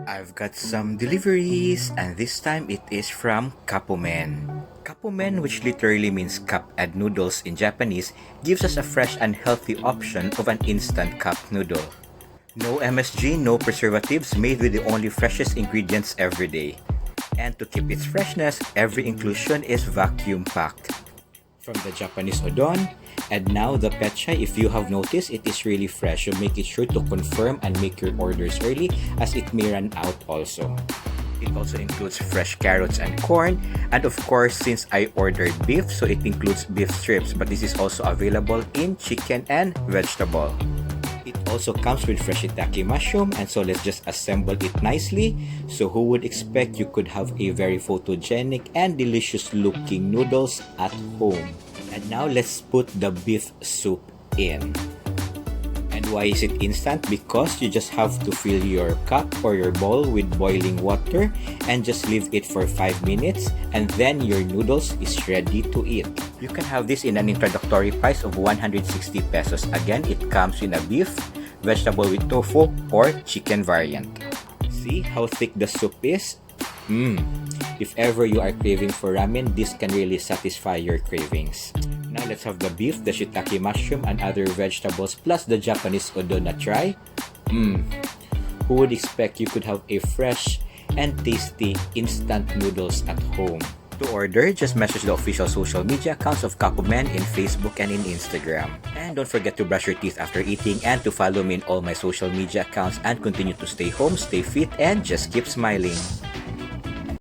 I've got some deliveries, and this time it is from Kapomen. Kapomen, which literally means cup and noodles in Japanese, gives us a fresh and healthy option of an instant cup noodle. No MSG, no preservatives, made with the only freshest ingredients every day. And to keep its freshness, every inclusion is vacuum packed. From the Japanese udon, and now the petcha. If you have noticed, it is really fresh, so make it sure to confirm and make your orders early as it may run out also. It also includes fresh carrots and corn, and of course, since I ordered beef, so it includes beef strips, but this is also available in chicken and vegetable. It also comes with fresh shiitake mushroom, and so let's just assemble it nicely. So who would expect you could have a very photogenic and delicious looking noodles at home? And now let's put the beef soup in. And why is it instant? Because you just have to fill your cup or your bowl with boiling water and just leave it for 5 minutes, and then your noodles is ready to eat. You can have this in an introductory price of 160 pesos. Again, it comes in a beef, vegetable with tofu, or chicken variant. See how thick the soup is? If ever you are craving for ramen, this can really satisfy your cravings. Now let's have the beef, the shiitake mushroom, and other vegetables, plus the Japanese udon na try. Who would expect you could have a fresh and tasty instant noodles at home? To order, just message the official social media accounts of Kapomen in Facebook and in Instagram. And don't forget to brush your teeth after eating and to follow me in all my social media accounts, and continue to stay home, stay fit, and just keep smiling.